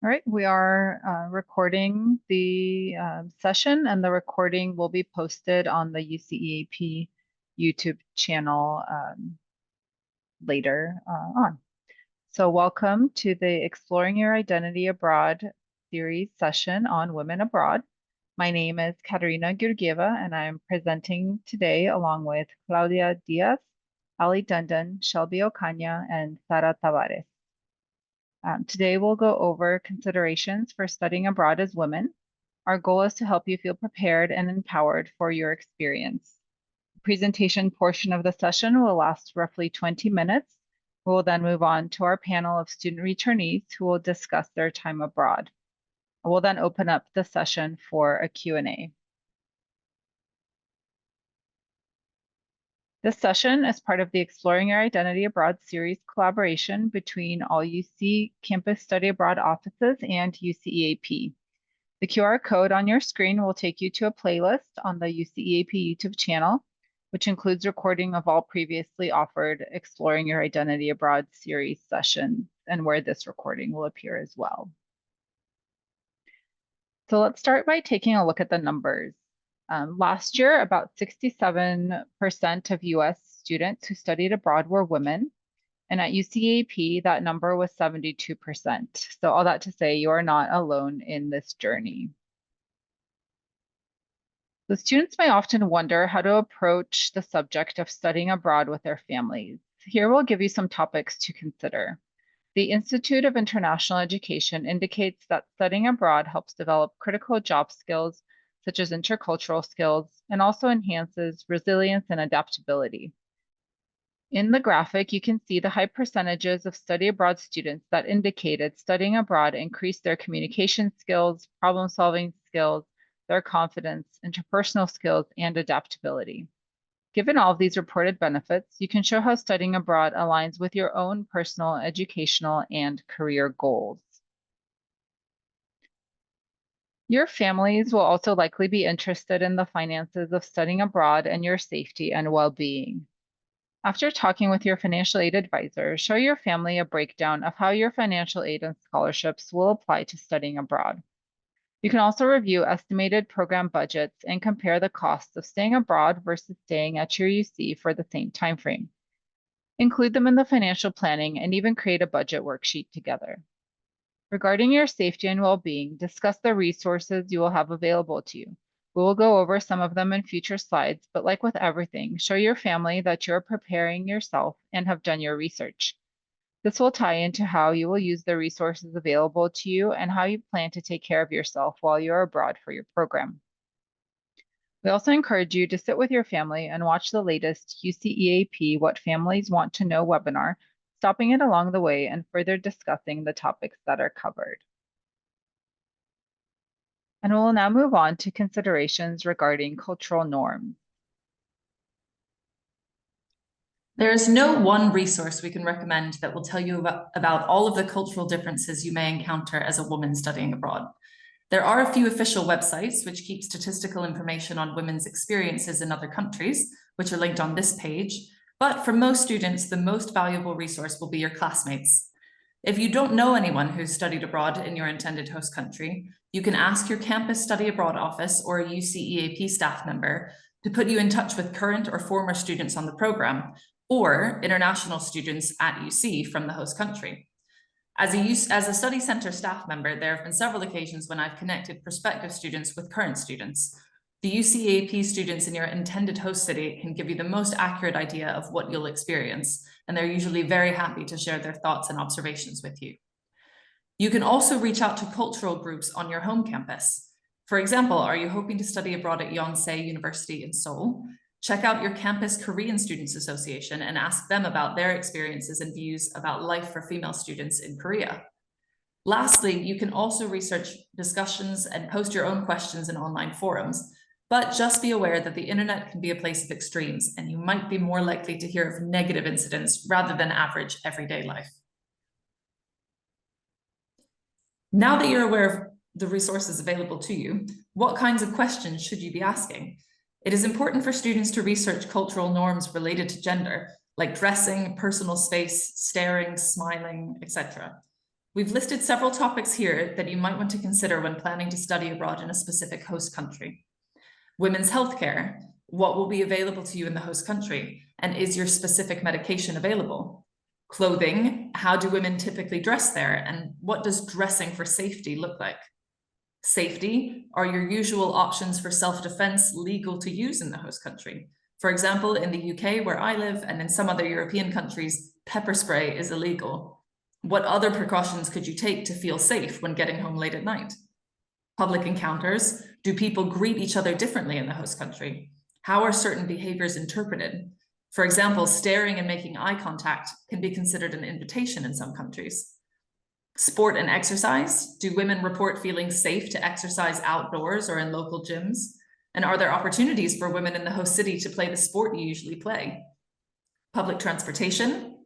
All right, we are recording the session, and the recording will be posted on the UCEAP YouTube channel later on. So welcome to the Exploring Your Identity Abroad series session on women abroad. My name is Katerina Georgieva, and I'm presenting today along with Claudia Diaz, Ali Dundon, Shelby Ocaña, and Sara Tavares. Today, we'll go over considerations for studying abroad as women. Our goal is to help you feel prepared and empowered for your experience. The presentation portion of the session will last roughly 20 minutes. We will then move on to our panel of student returnees who will discuss their time abroad. We'll then open up the session for a Q&A. This session is part of the Exploring Your Identity Abroad series collaboration between all UC Campus Study Abroad offices and UCEAP. The QR code on your screen will take you to a playlist on the UCEAP YouTube channel, which includes recording of all previously offered Exploring Your Identity Abroad series sessions, and where this recording will appear as well. So let's start by taking a look at the numbers. Last year, about 67% of US students who studied abroad were women. And at UCEAP, that number was 72%. So all that to say, you are not alone in this journey. The students may often wonder how to approach the subject of studying abroad with their families. Here we'll give you some topics to consider. The Institute of International Education indicates that studying abroad helps develop critical job skills, such as intercultural skills, and also enhances resilience and adaptability. In the graphic, you can see the high percentages of study abroad students that indicated studying abroad increased their communication skills, problem-solving skills, their confidence, interpersonal skills, and adaptability. Given all of these reported benefits, you can show how studying abroad aligns with your own personal, educational, and career goals. Your families will also likely be interested in the finances of studying abroad and your safety and well-being. After talking with your financial aid advisor, show your family a breakdown of how your financial aid and scholarships will apply to studying abroad. You can also review estimated program budgets and compare the costs of staying abroad versus staying at your UC for the same time frame. Include them in the financial planning and even create a budget worksheet together. Regarding your safety and well-being, discuss the resources you will have available to you. We will go over some of them in future slides, but like with everything, show your family that you're preparing yourself and have done your research. This will tie into how you will use the resources available to you and how you plan to take care of yourself while you're abroad for your program. We also encourage you to sit with your family and watch the latest UCEAP What Families Want to Know webinar, stopping it along the way and further discussing the topics that are covered. And we'll now move on to considerations regarding cultural norms. There is no one resource we can recommend that will tell you about all of the cultural differences you may encounter as a woman studying abroad. There are a few official websites which keep statistical information on women's experiences in other countries, which are linked on this page. But for most students, the most valuable resource will be your classmates. If you don't know anyone who's studied abroad in your intended host country, you can ask your campus study abroad office or a UCEAP staff member to put you in touch with current or former students on the program, or international students at UC from the host country. As a study center staff member, there have been several occasions when I've connected prospective students with current students. The UCEAP students in your intended host city can give you the most accurate idea of what you'll experience, and they're usually very happy to share their thoughts and observations with you. You can also reach out to cultural groups on your home campus. For example, are you hoping to study abroad at Yonsei University in Seoul? Check out your campus Korean Students Association and ask them about their experiences and views about life for female students in Korea. Lastly, you can also research discussions and post your own questions in online forums, but just be aware that the internet can be a place of extremes, and you might be more likely to hear of negative incidents rather than average everyday life. Now that you're aware of the resources available to you, what kinds of questions should you be asking? It is important for students to research cultural norms related to gender, like dressing, personal space, staring, smiling, etc. We've listed several topics here that you might want to consider when planning to study abroad in a specific host country. Women's healthcare. What will be available to you in the host country? And is your specific medication available? Clothing. How do women typically dress there? And what does dressing for safety look like? Safety. Are your usual options for self-defense legal to use in the host country? For example, in the UK, where I live, and in some other European countries, pepper spray is illegal. What other precautions could you take to feel safe when getting home late at night? Public encounters. Do people greet each other differently in the host country? How are certain behaviors interpreted? For example, staring and making eye contact can be considered an invitation in some countries. Sport and exercise. Do women report feeling safe to exercise outdoors or in local gyms? And are there opportunities for women in the host city to play the sport you usually play? Public transportation.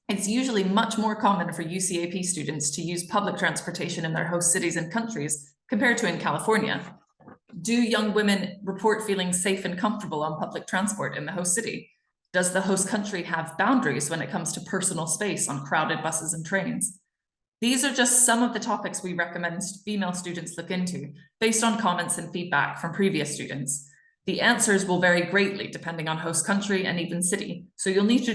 It's usually much more common for UCEAP students to use public transportation in their host cities and countries compared to in California. Do young women report feeling safe and comfortable on public transport in the host city? Does the host country have boundaries when it comes to personal space on crowded buses and trains? These are just some of the topics we recommend female students look into based on comments and feedback from previous students. The answers will vary greatly depending on host country and even city, so you'll need to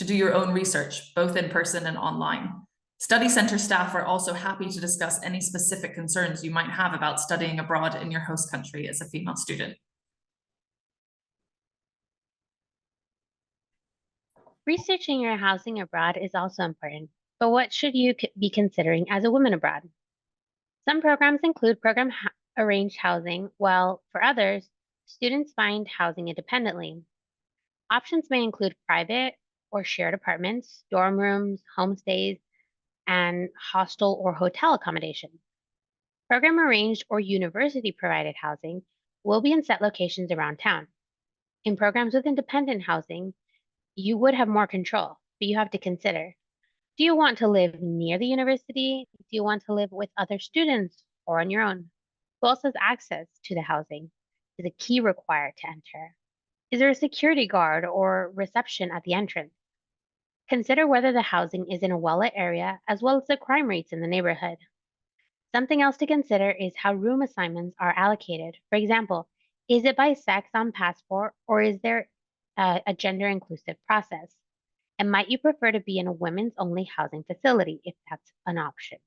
do your own research, both in person and online. Study center staff are also happy to discuss any specific concerns you might have about studying abroad in your host country as a female student. Researching your housing abroad is also important, but what should you be considering as a woman abroad? Some programs include arranged housing, while for others, students find housing independently. Options may include private or shared apartments, dorm rooms, homestays, and hostel or hotel accommodation. Program arranged or university provided housing will be in set locations around town. In programs with independent housing, you would have more control, but you have to consider, do you want to live near the university? Do you want to live with other students or on your own? Who else has access to the housing? Is a key required to enter? Is there a security guard or reception at the entrance? Consider whether the housing is in a well-lit area as well as the crime rates in the neighborhood. Something else to consider is how room assignments are allocated. For example, is it by sex on passport or is there a gender inclusive process? And might you prefer to be in a women's only housing facility if that's an option?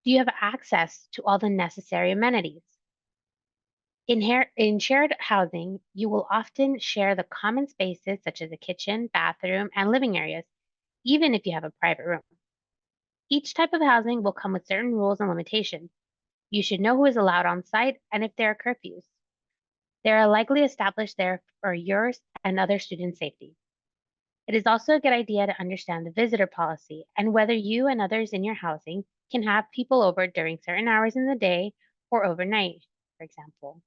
Do you have access to all the necessary amenities? In shared housing, you will often share the common spaces such as a kitchen, bathroom, and living areas, even if you have a private room. Each type of housing will come with certain rules and limitations. You should know who is allowed on site and if there are curfews. They are likely established there for yours and other students' safety. It is also a good idea to understand the visitor policy and whether you and others in your housing can have people over during certain hours in the day or overnight, for example.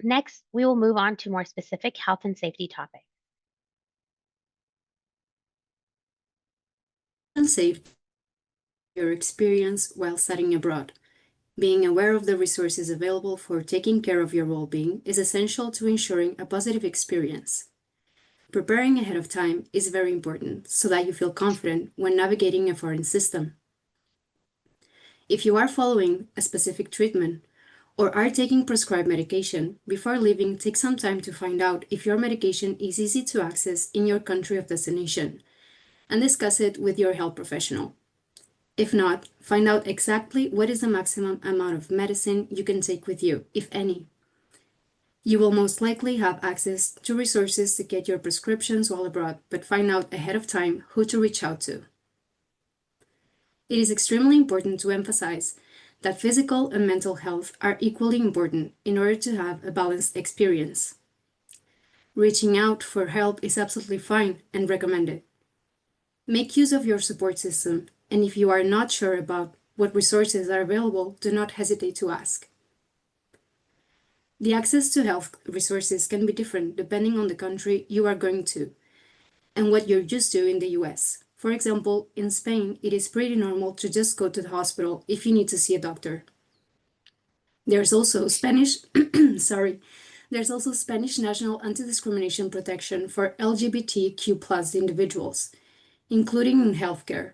Next, we will move on to more specific health and safety topics. And safety, your experience while studying abroad. Being aware of the resources available for taking care of your well-being is essential to ensuring a positive experience. Preparing ahead of time is very important so that you feel confident when navigating a foreign system. If you are following a specific treatment or are taking prescribed medication, before leaving, take some time to find out if your medication is easy to access in your country of destination and discuss it with your health professional. If not, find out exactly what is the maximum amount of medicine you can take with you, if any. You will most likely have access to resources to get your prescriptions while abroad, but find out ahead of time who to reach out to. It is extremely important to emphasize that physical and mental health are equally important in order to have a balanced experience. Reaching out for help is absolutely fine and recommended. Make use of your support system, and if you are not sure about what resources are available, do not hesitate to ask. The access to health resources can be different depending on the country you are going to and what you're used to in the US. For example, in Spain, it is pretty normal to just go to the hospital if you need to see a doctor. There's also Spanish, There's also Spanish national anti-discrimination protection for LGBTQ+ individuals, including in healthcare,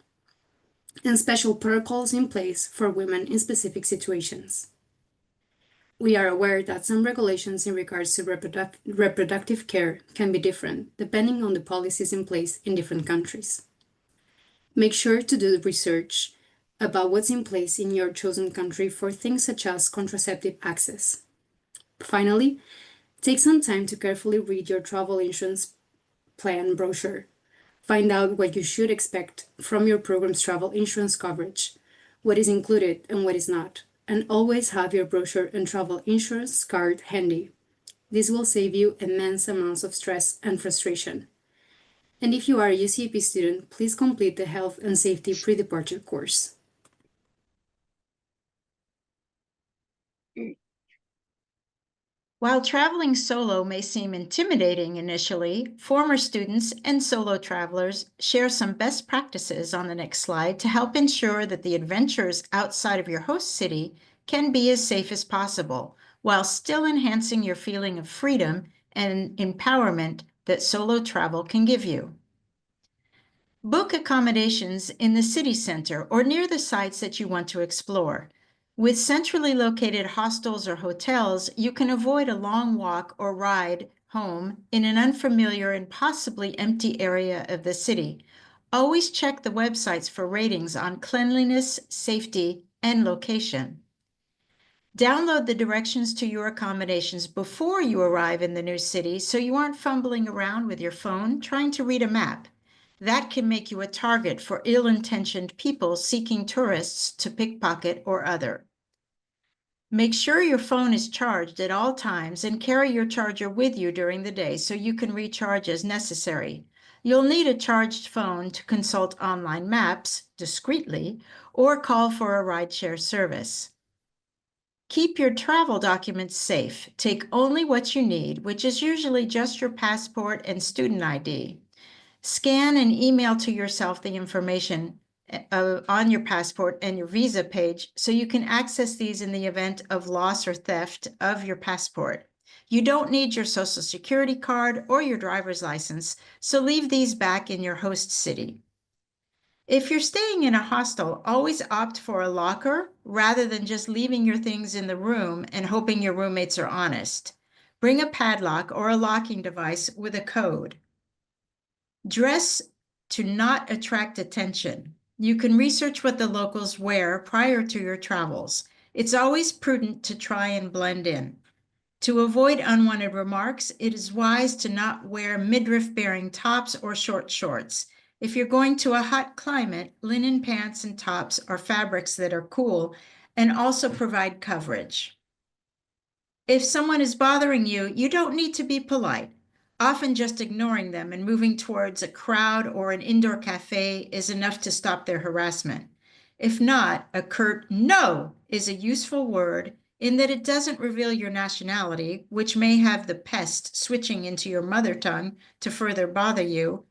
and special protocols in place for women in specific situations. We are aware that some regulations in regards to reproductive care can be different depending on the policies in place in different countries. Make sure to do research about what's in place in your chosen country for things such as contraceptive access. Finally, take some time to carefully read your travel insurance plan brochure. Find out what you should expect from your program's travel insurance coverage, what is included and what is not, and always have your brochure and travel insurance card handy. This will save you immense amounts of stress and frustration. And if you are a UCEAP student, please complete the Health and Safety Pre-Departure course. While traveling solo may seem intimidating initially, former students and solo travelers share some best practices on the next slide to help ensure that the adventures outside of your host city can be as safe as possible, while still enhancing your feeling of freedom and empowerment that solo travel can give you. Book accommodations in the city center or near the sites that you want to explore. With centrally located hostels or hotels, you can avoid a long walk or ride home in an unfamiliar and possibly empty area of the city. Always check the websites for ratings on cleanliness, safety, and location. Download the directions to your accommodations before you arrive in the new city so you aren't fumbling around with your phone trying to read a map. That can make you a target for ill-intentioned people seeking tourists to pickpocket or other. Make sure your phone is charged at all times and carry your charger with you during the day so you can recharge as necessary. You'll need a charged phone to consult online maps discreetly or call for a rideshare service. Keep your travel documents safe. Take only what you need, which is usually just your passport and student ID. Scan and email to yourself the information on your passport and your visa page so you can access these in the event of loss or theft of your passport. You don't need your social security card or your driver's license, so leave these back in your host city. If you're staying in a hostel, always opt for a locker rather than just leaving your things in the room and hoping your roommates are honest. Bring a padlock or a locking device with a code. Dress to not attract attention. You can research what the locals wear prior to your travels. It's always prudent to try and blend in. To avoid unwanted remarks, it is wise to not wear midriff-bearing tops or short shorts. If you're going to a hot climate, linen pants and tops are fabrics that are cool and also provide coverage. If someone is bothering you, you don't need to be polite. Often just ignoring them and moving towards a crowd or an indoor cafe is enough to stop their harassment. If not, a curt no is a useful word in that it doesn't reveal your nationality, which may have the pest switching into your mother tongue to further bother you,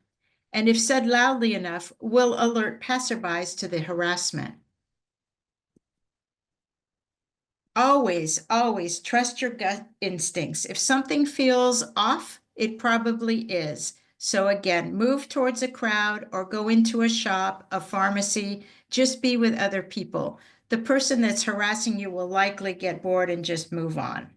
and if said loudly enough, will alert passerbys to the harassment. Always, always trust your gut instincts. If something feels off, it probably is. So again, move towards a crowd or go into a shop, a pharmacy, just be with other people. The person that's harassing you will likely get bored and just move on.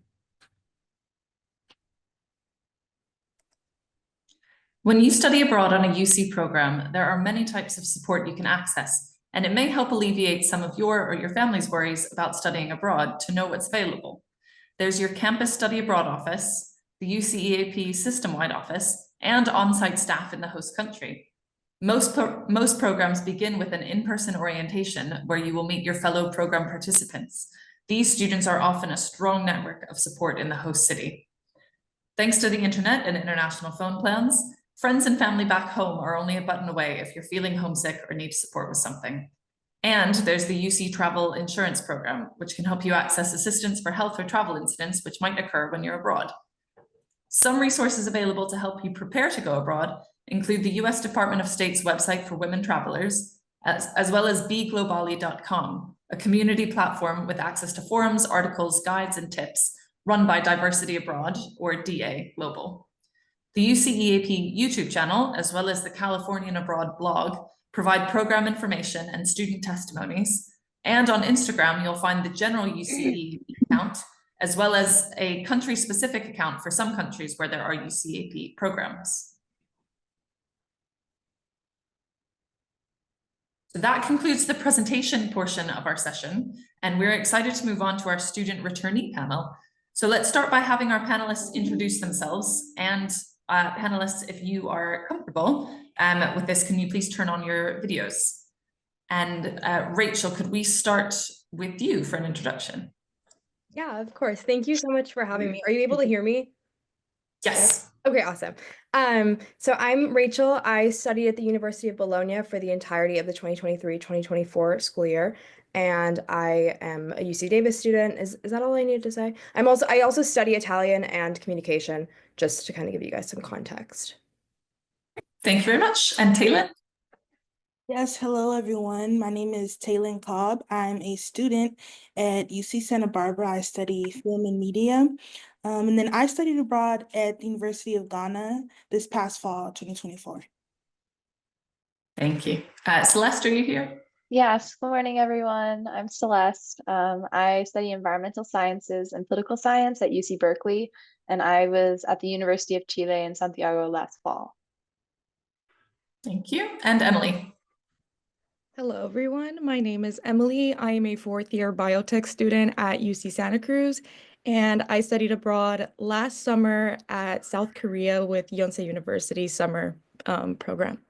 When you study abroad on a UC program, there are many types of support you can access, and it may help alleviate some of your or your family's worries about studying abroad to know what's available. There's your campus study abroad office, the UCEAP system-wide office, and on-site staff in the host country. Most programs begin with an in-person orientation where you will meet your fellow program participants. These students are often a strong network of support in the host city. Thanks to the internet and international phone plans, friends and family back home are only a button away if you're feeling homesick or need support with something. And there's the UC Travel Insurance Program, which can help you access assistance for health or travel incidents which might occur when you're abroad. Some resources available to help you prepare to go abroad include the US Department of State's website for women travelers, as well as beglobally.com, a community platform with access to forums, articles, guides, and tips, run by Diversity Abroad, or DA Global. The UCEAP YouTube channel, as well as the Californian Abroad blog, provide program information and student testimonies. And on Instagram, you'll find the general UCEAP account, as well as a country-specific account for some countries where there are UCEAP programs. So that concludes the presentation portion of our session, and we're excited to move on to our student returnee panel. So let's start by having our panelists introduce themselves. And panelists, if you are comfortable with this, can you please turn on your videos? And Rachel, could we start with you for an introduction? Yeah, of course. Thank you so much for having me. Are you able to hear me? Yes. Okay, awesome. So I'm Rachel. I studied at the University of Bologna for the entirety of the 2023-2024 school year, and I am a UC Davis student. Is that all I needed to say? I also study Italian and communication, just to kind of give you guys some context. Thank you very much. And Taylor? Yes, hello everyone. My name is Taylor Cobb. I'm a student at UC Santa Barbara. I study film and media. And then I studied abroad at the University of Ghana this past fall, 2024. Thank you. Celeste, are you here? Yes, good morning, everyone. I'm Celeste. I study environmental sciences and political science at UC Berkeley, and I was at the University of Chile in Santiago last fall. Thank you. And Emily? Hello, everyone. My name is Emily. I am a fourth-year biotech student at UC Santa Cruz, and I studied abroad last summer at South Korea with Yonsei University summer program.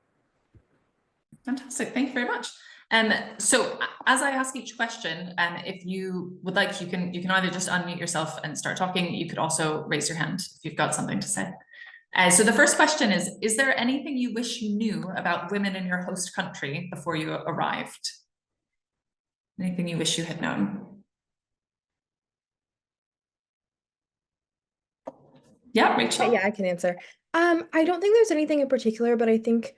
Fantastic. Thank you very much. So as I ask each question, if you would like, you can either just unmute yourself and start talking. You could also raise your hand if you've got something to say. So the first question is there anything you wish you knew about women in your host country before you arrived? Anything you wish you had known? Yeah, Rachel? Yeah, I can answer. I don't think there's anything in particular, but I think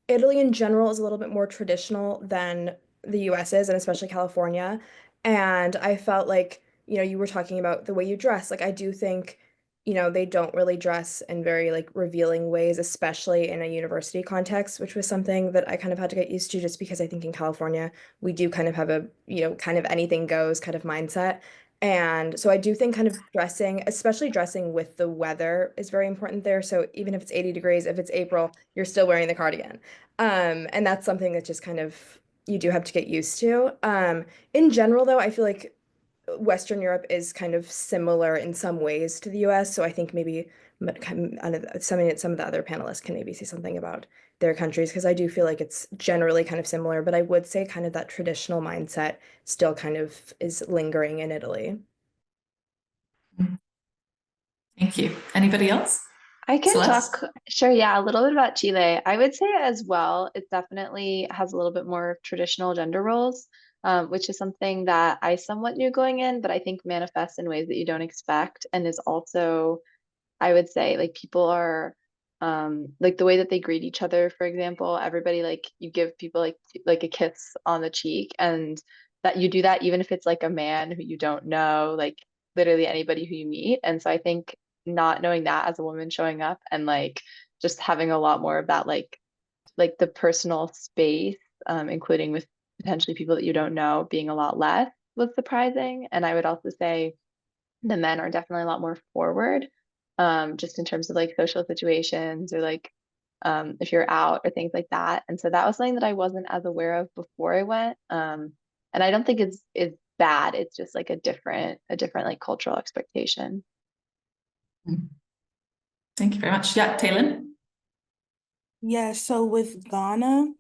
Italy in general is a little bit more traditional than the US is, and especially California. And I felt like, you were talking about the way you dress. Like, I do think, they don't really dress in very like revealing ways, especially in a university context, which was something that I kind of had to get used to just because I think in California, we do kind of have a, kind of anything goes kind of mindset. And so I do think kind of dressing, especially dressing with the weather, is very important there. So even if it's 80 degrees, if it's April, you're still wearing the cardigan. And that's something that just kind of you do have to get used to. In general, though, I feel like Western Europe is kind of similar in some ways to the US. So I think maybe some of the other panelists can maybe say something about their countries, because I do feel like it's generally kind of similar, but I would say kind of that traditional mindset still kind of is lingering in Italy. Thank you. Anybody else? I can Celeste? talk, sure, yeah, a little bit about Chile. I would say as well, it definitely has a little bit more traditional gender roles, which is something that I somewhat knew going in, but I think manifests in ways that you don't expect, and is also, I would say, like people are like the way that they greet each other, for example, everybody like you give people like a kiss on the cheek, and that you do that even if it's like a man who you don't know, like literally anybody who you meet. And so I think not knowing that as a woman showing up and like just having a lot more of that like the personal space, including with potentially people that you don't know, being a lot less was surprising. And I would also say the men are definitely a lot more forward, just in terms of like social situations or like if you're out or things like that. And so that was something that I wasn't as aware of before I went. And I don't think it's bad. It's just like a different like cultural expectation. Thank you very much. Yeah, Taylor? Yeah, so with Ghana,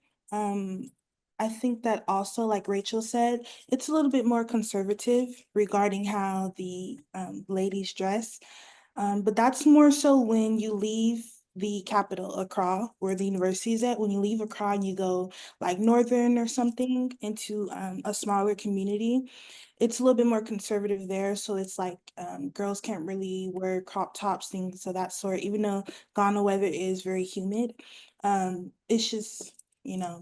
I think that also, like Rachel said, it's a little bit more conservative regarding how the ladies dress. But that's more so when you leave the capital, Accra, where the university is at. When you leave Accra and you go like northern or something into a smaller community, it's a little bit more conservative there. So it's like girls can't really wear crop tops, things of that sort, even though Ghana weather is very humid. It's just,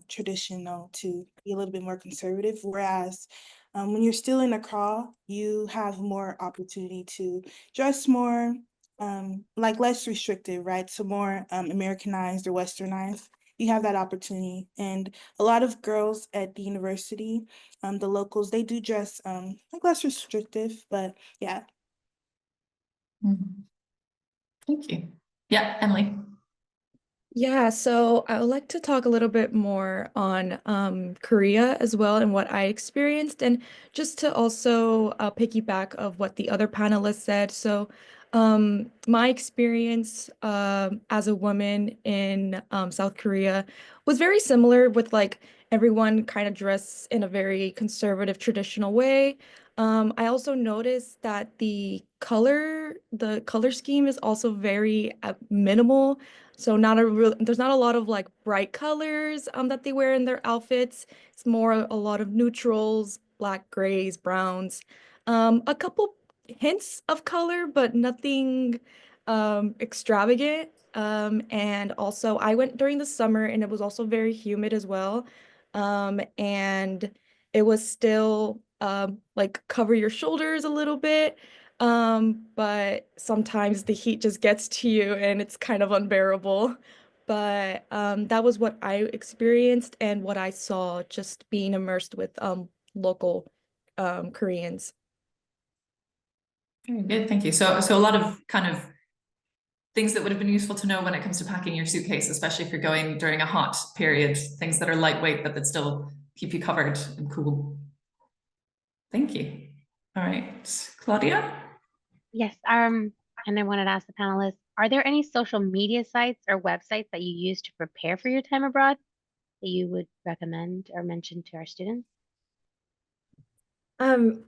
traditional to be a little bit more conservative. Whereas When you're still in Accra, you have more opportunity to dress more, like less restrictive, right? So more Americanized or Westernized. You have that opportunity. And a lot of girls at the university, the locals, they do dress like less restrictive, but yeah. Mhm. Thank you. Yeah, Emily. Yeah, so I would like to talk a little bit more on Korea as well and what I experienced, and just to also piggyback of what the other panelists said. So, my experience as a woman in South Korea was very similar with like everyone kind of dressed in a very conservative, traditional way. I also noticed that the color scheme is also very minimal. So there's not a lot of like bright colors that they wear in their outfits. It's more a lot of neutrals, black, grays, browns. A couple hints of color, but nothing extravagant. And also I went during the summer and it was also very humid as well. And it was still like cover your shoulders a little bit. But sometimes the heat just gets to you and it's kind of unbearable. But that was what I experienced and what I saw just being immersed with local Koreans. Very good, thank you. So a lot of kind of things that would have been useful to know when it comes to packing your suitcase, especially if you're going during a hot period, things that are lightweight but that still keep you covered and cool. Thank you. All right, Claudia? Yes, and I wanted to ask the panelists, are there any social media sites or websites that you use to prepare for your time abroad that you would recommend or mention to our students?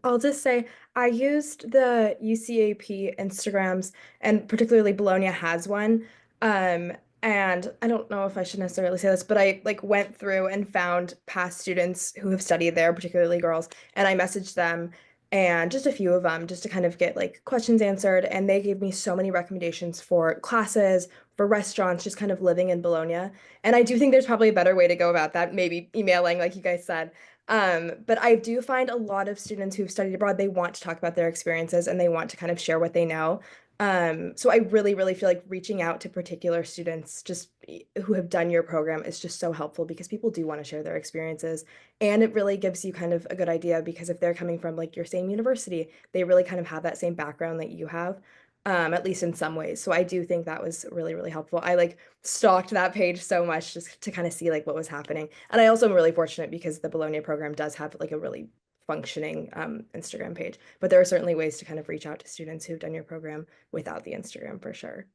I'll just say I used the UCAP Instagrams, and particularly Bologna has one. Um, and I don't know if I should necessarily say this, but I like went through and found past students who have studied there, particularly girls, and I messaged them and just a few of them just to kind of get like questions answered. And they gave me so many recommendations for classes, for restaurants, just kind of living in Bologna. And I do think there's probably a better way to go about that, maybe emailing, like you guys said. But I do find a lot of students who've studied abroad, they want to talk about their experiences and they want to kind of share what they know. So I really, really feel like reaching out to particular students just who have done your program is just so helpful because people do want to share their experiences. And it really gives you kind of a good idea because if they're coming from like your same university, they really kind of have that same background that you have. At least in some ways. So I do think that was really, really helpful. I like stalked that page so much just to kind of see like what was happening. And I also am really fortunate because the Bologna program does have like a really functioning Instagram page. But there are certainly ways to kind of reach out to students who've done your program without the Instagram for sure.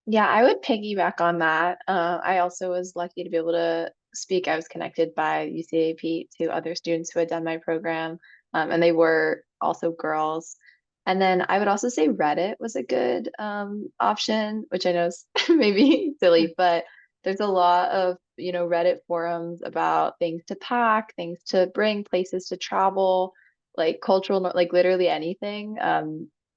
Yeah, I would piggyback on that. I also was lucky to be able to speak. I was connected by UCAP to other students who had done my program, and they were also girls. And then I would also say Reddit was a good option, which I know is maybe silly, but there's a lot of, Reddit forums about things to pack, things to bring, places to travel, like cultural, like literally anything.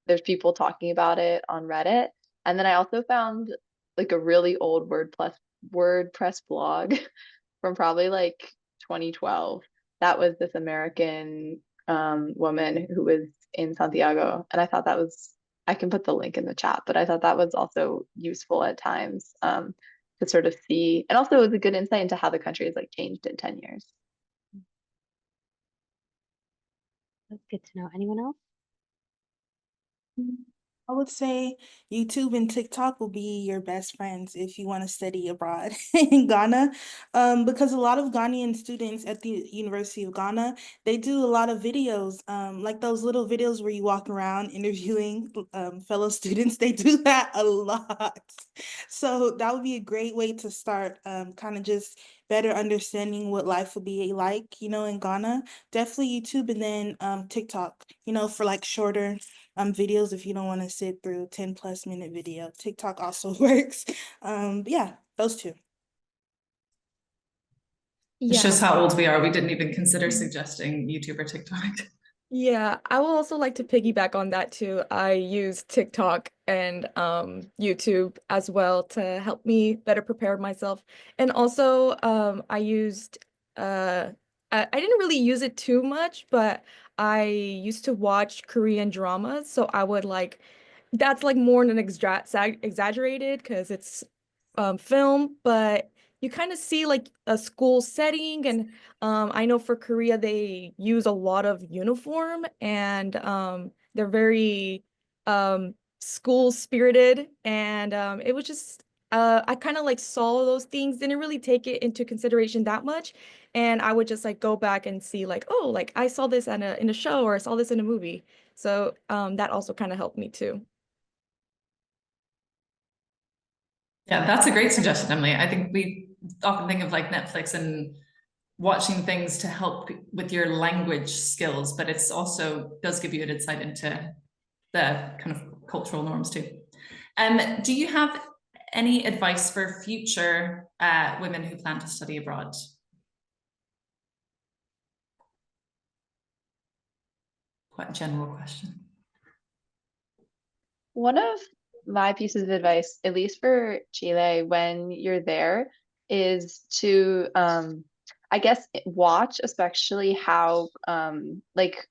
There's people talking about it on Reddit. And then I also found like a really old WordPress blog from probably like 2012. That was this American woman who was in Santiago. And I thought that was, I can put the link in the chat, but I thought that was also useful at times to sort of see. And also it was a good insight into how the country has like changed in 10 years. That's good to know. Anyone else? I would say YouTube and TikTok will be your best friends if you want to study abroad in Ghana. Because a lot of Ghanaian students at the University of Ghana, they do a lot of videos, like those little videos where you walk around interviewing fellow students. They do that a lot. So that would be a great way to start kind of just better understanding what life would be like, in Ghana. Definitely YouTube and then TikTok, for like shorter videos if you don't want to sit through 10+ minute video. TikTok also works. Yeah, those two. It shows Yeah. how old we are. We didn't even consider suggesting YouTube or TikTok. Yeah, I will also like to piggyback on that too. I use TikTok and YouTube as well to help me better prepare myself. And also I used I didn't really use it too much, but I used to watch Korean dramas, so I would like that's like more than exaggerated because it's film, but you kind of see like a school setting, and I know for Korea they use a lot of uniform, and they're very school spirited, and it was just I kind of like saw those things, didn't really take it into consideration that much, and I would just like go back and see like, oh, like I saw this in a show or I saw this in a movie. So that also kind of helped me too. Yeah, that's a great suggestion, Emily. I think we often think of like Netflix and watching things to help with your language skills, but it's also does give you an insight into the kind of cultural norms too. Do you have any advice for future women who plan to study abroad? Quite a general question. One of my pieces of advice, at least for Chile, when you're there, is to, I guess, watch especially how, like,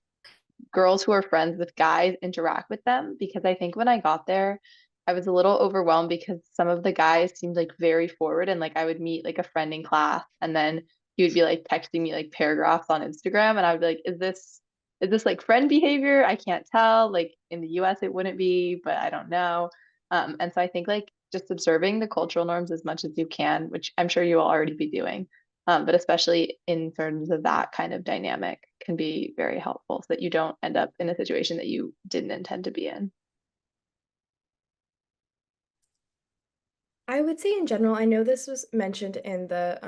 girls who are friends with guys interact with them. Because I think when I got there, I was a little overwhelmed because some of the guys seemed like very forward, and like I would meet like a friend in class, and then he would be like texting me like paragraphs on Instagram, and I would be like, is this like friend behavior? I can't tell. Like in the US it wouldn't be, but I don't know. And so I think like just observing the cultural norms as much as you can, which I'm sure you will already be doing, but especially in terms of that kind of dynamic can be very helpful so that you don't end up in a situation that you didn't intend to be in. I would say in general, I know this was mentioned in the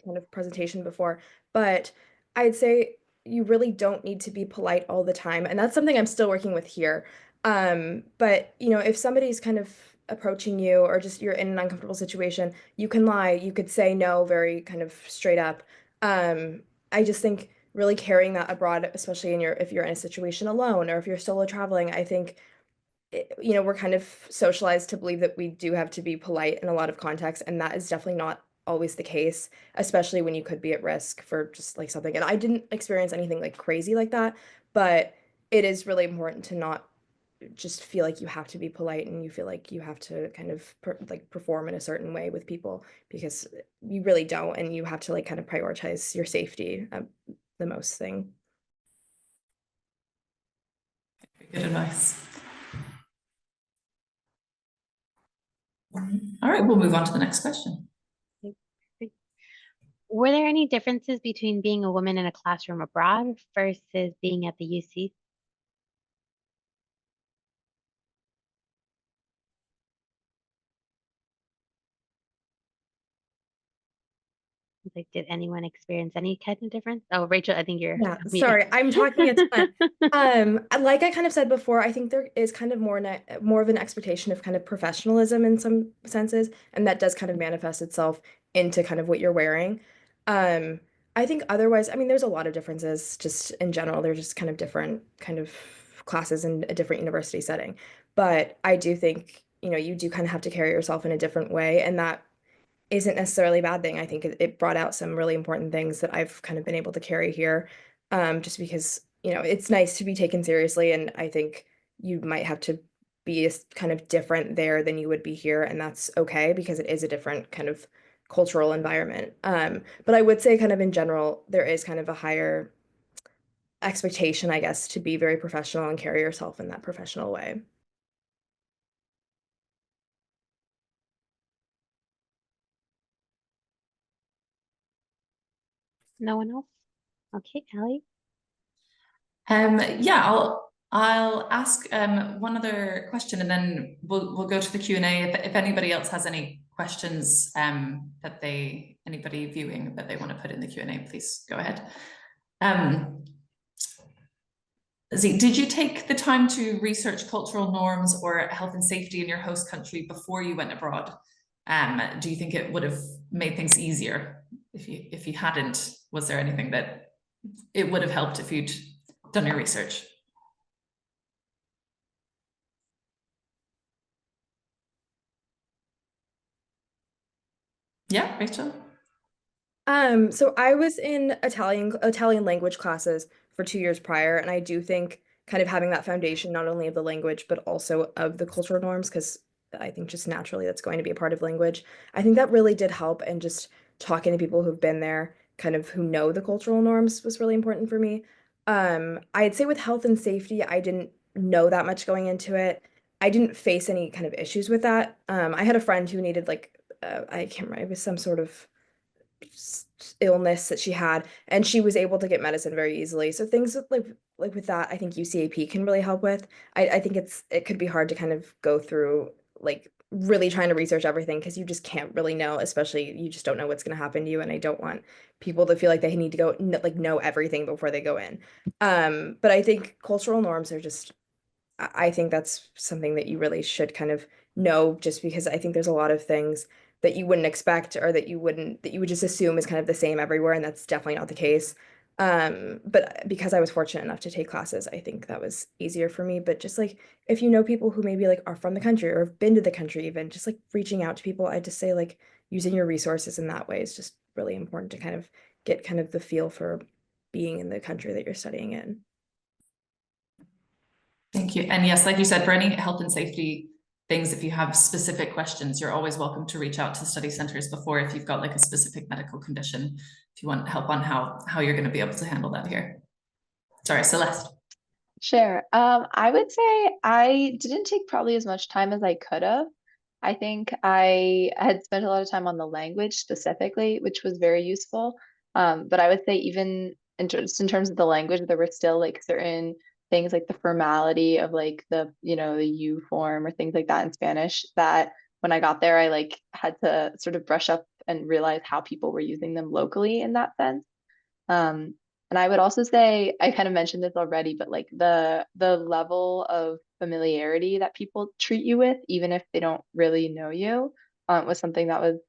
kind of presentation before, but I'd say you really don't need to be polite all the time, and that's something I'm still working with here. But you know, if somebody's kind of approaching you or just you're in an uncomfortable situation, you can lie, you could say no very kind of straight up. I just think really carrying that abroad, especially in your if you're in a situation alone or if you're solo traveling, I think you know, we're kind of socialized to believe that we do have to be polite in a lot of contexts, and that is definitely not always the case, especially when you could be at risk for just like something. And I didn't experience anything like crazy like that, but it is really important to not just feel like you have to be polite and you feel like you have to kind of like perform in a certain way with people because you really don't, and you have to like kind of prioritize your safety, the most thing. Good advice. All right, we'll move on to the next question. Were there any differences between being a woman in a classroom abroad versus being at the UC? Like, did anyone experience any kind of difference? Oh, Rachel, I think you're Yeah, muted. sorry, I'm talking a ton. Like I kind of said before, I think there is kind of more of an expectation of kind of professionalism in some senses, and that does kind of manifest itself into kind of what you're wearing. Um, I think otherwise, I mean, there's a lot of differences just in general. They're just kind of different kind of classes in a different university setting. But I do think, you know, you do kind of have to carry yourself in a different way, and that isn't necessarily a bad thing. I think it brought out some really important things that I've kind of been able to carry here, just because, you know, it's nice to be taken seriously, and I think you might have to be kind of different there than you would be here, and that's okay because it is a different kind of cultural environment. But I would say kind of in general, there is kind of a higher expectation, I guess, to be very professional and carry yourself in that professional way. No one else? Okay, Allie. Yeah, I'll ask one other question, and then we'll go to the Q&A. If anybody else has any questions that anybody viewing that they want to put in the Q&A, please go ahead. Z, did you take the time to research cultural norms or health and safety in your host country before you went abroad? Do you think it would have made things easier if you hadn't? Was there anything that it would have helped if you'd done your research? Yeah, Rachel? So I was in Italian language classes for 2 years prior, and I do think kind of having that foundation not only of the language but also of the cultural norms, because I think just naturally that's going to be a part of language. I think that really did help, and just talking to people who've been there, kind of who know the cultural norms was really important for me. I'd say with health and safety, I didn't know that much going into it. I didn't face any kind of issues with that. I had a friend who needed like I can't remember, it was some sort of illness that she had, and she was able to get medicine very easily. So things with like with that, I think UCAP can really help with. I think it could be hard to kind of go through like really trying to research everything, because you just can't really know, especially you just don't know what's going to happen to you, and I don't want people to feel like they need to go like know everything before they go in. But I think cultural norms are just I think that's something that you really should kind of know, just because I think there's a lot of things that you wouldn't expect, or that you would just assume is kind of the same everywhere, and that's definitely not the case. But because I was fortunate enough to take classes, I think that was easier for me. But just like if you know people who maybe like are from the country or have been to the country, even just like reaching out to people, I just say like using your resources in that way is just really important to kind of get kind of the feel for being in the country that you're studying in. Thank you. And yes, like you said, for any health and safety things, if you have specific questions, you're always welcome to reach out to study centers before, if you've got like a specific medical condition, if you want help on how you're going to be able to handle that here. Sorry, Celeste. Sure. I would say I didn't take probably as much time as I could have. I think I had spent a lot of time on the language specifically, which was very useful. But I would say even just in terms of the language, there were still like certain things like the formality of like the you form or things like that in Spanish that when I got there, I like had to sort of brush up and realize how people were using them locally in that sense. Um, and I would also say, I kind of mentioned this already, but like the level of familiarity that people treat you with, even if they don't really know you, was something that was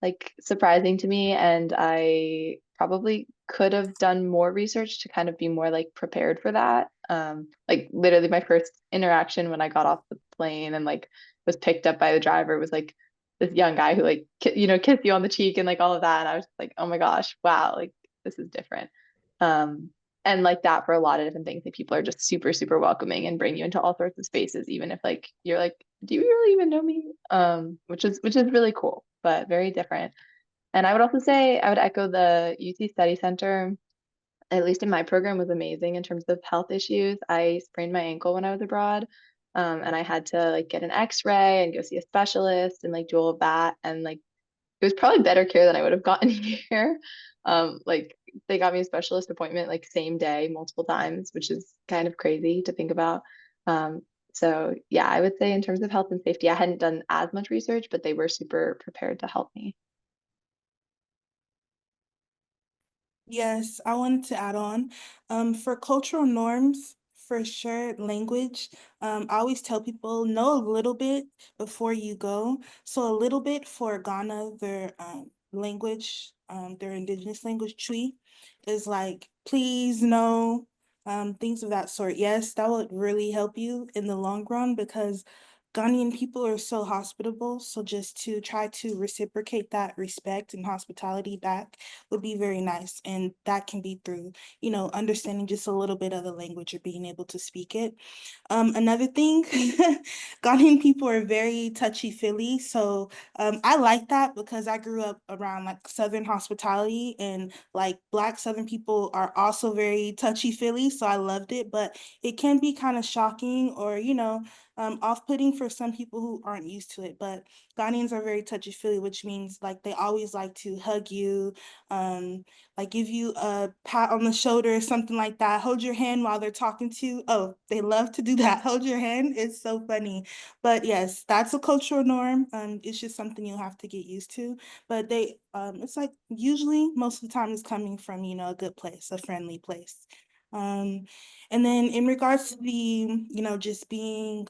like surprising to me. And I probably could have done more research to kind of be more like prepared for that. Like literally my first interaction when I got off the plane and like was picked up by the driver was like this young guy who like kissed you on the cheek and like all of that. And I was just like, oh my gosh, wow, like this is different. Um, and like that for a lot of different things, like people are just super, super welcoming and bring you into all sorts of spaces, even if like you're like, do you really even know me? Which is really cool, but very different. And I would also say I would echo the UC Study Center, at least in my program, was amazing in terms of health issues. I sprained my ankle when I was abroad. And I had to like get an x-ray and go see a specialist and like do all of that. And like it was probably better care than I would have gotten here. Like they got me a specialist appointment like same day, multiple times, which is kind of crazy to think about. Um, so yeah, I would say in terms of health and safety, I hadn't done as much research, but they were super prepared to help me. Yes, I wanted to add on. For cultural norms, for sure, language. I always tell people know a little bit before you go. So a little bit for Ghana, their language, their indigenous language, Twi, is like please, no, things of that sort. Yes, that would really help you in the long run because Ghanaian people are so hospitable. So just to try to reciprocate that respect and hospitality back would be very nice. And that can be through, understanding just a little bit of the language or being able to speak it. Another thing, Ghanaian people are very touchy-feely. So I like that because I grew up around like Southern hospitality and like Black Southern people are also very touchy-feely. So I loved it, but it can be kind of shocking or, off-putting for some people who aren't used to it. But Ghanaians are very touchy-feely, which means like they always like to hug you, like give you a pat on the shoulder or something like that, hold your hand while they're talking to you. Oh, they love to do that. Hold your hand. It's so funny. But yes, that's a cultural norm. It's just something you'll have to get used to. But it's like usually most of the time it's coming from, a good place, a friendly place. And then in regards to the, just being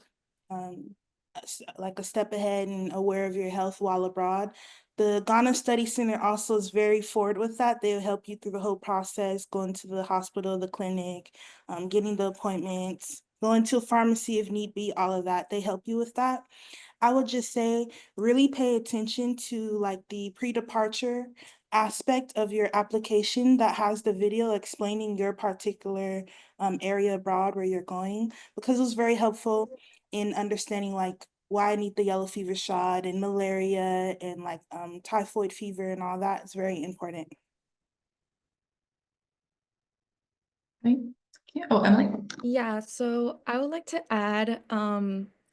like a step ahead and aware of your health while abroad, the Ghana Study Center also is very forward with that. They'll help you through the whole process, going to the hospital, the clinic, getting the appointments, going to a pharmacy if need be, all of that. They help you with that. I would just say really pay attention to like the pre-departure aspect of your application that has the video explaining your particular area abroad where you're going, because it was very helpful in understanding like why I need the yellow fever shot and malaria and like typhoid fever and all that. It's very important. Thank you. Oh, Emily? Yeah, so I would like to add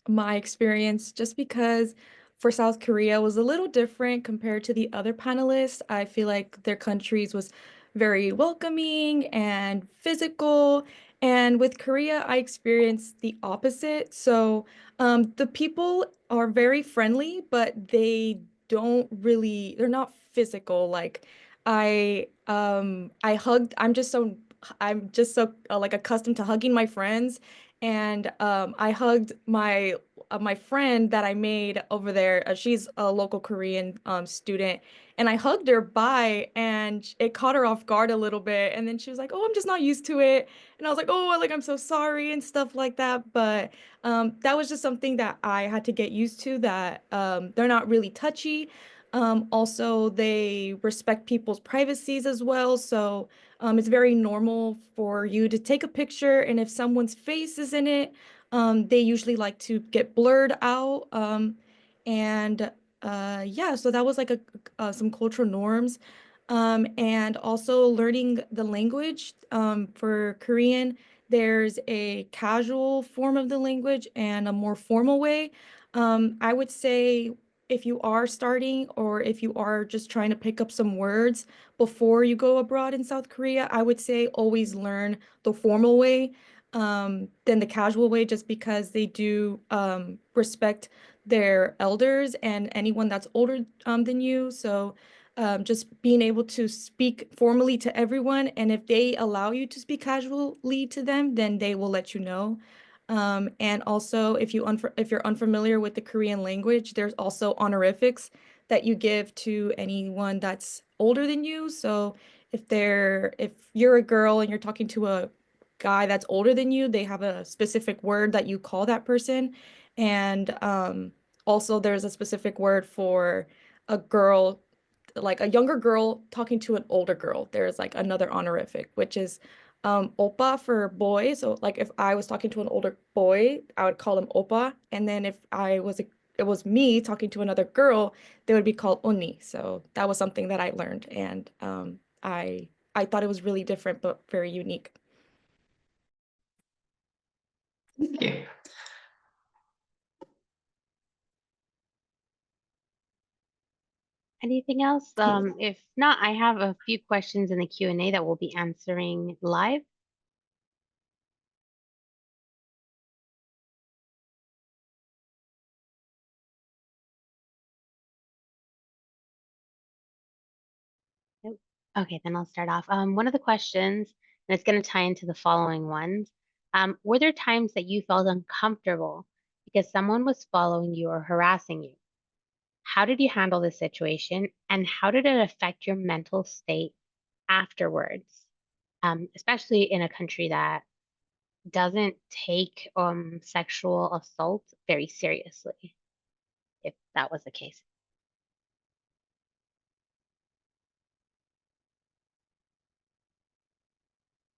my experience just because for South Korea was a little different compared to the other panelists. I feel like their countries was very welcoming and physical. And with Korea, I experienced the opposite. So the people are very friendly, but they're not physical. Like I'm just so like accustomed to hugging my friends, and I hugged my friend that I made over there. She's a local Korean student, and I hugged her bye, and it caught her off guard a little bit. And then she was like, "Oh, I'm just not used to it," and I was like, "Oh, like I'm so sorry," and stuff like that. But that was just something that I had to get used to. That they're not really touchy. Also, they respect people's privacies as well, so. It's very normal for you to take a picture, and if someone's face is in it, they usually like to get blurred out. And yeah, so that was like some cultural norms. And also learning the language. For Korean, there's a casual form of the language and a more formal way. I would say if you are starting or if you are just trying to pick up some words, before you go abroad in South Korea, I would say always learn the formal way than the casual way, just because they do respect their elders and anyone that's older than you. So just being able to speak formally to everyone, and if they allow you to speak casually to them, then they will let you know. And also, if you're unfamiliar with the Korean language, there's also honorifics that you give to anyone that's older than you. So if you're a girl and you're talking to a guy that's older than you, they have a specific word that you call that person. And also there's a specific word for a girl, like a younger girl talking to an older girl. There's like another honorific, which is oppa for boy. So like if I was talking to an older boy, I would call him oppa. And then if it was me talking to another girl, they would be called oni. So that was something that I learned, and I thought it was really different but very unique. Thank you. Anything else? If not, I have a few questions in the Q&A that we'll be answering live. Nope. Okay, then I'll start off. One of the questions, and it's going to tie into the following ones. Were there times that you felt uncomfortable because someone was following you or harassing you? How did you handle the situation, and how did it affect your mental state afterwards? Especially in a country that doesn't take sexual assault very seriously, if that was the case.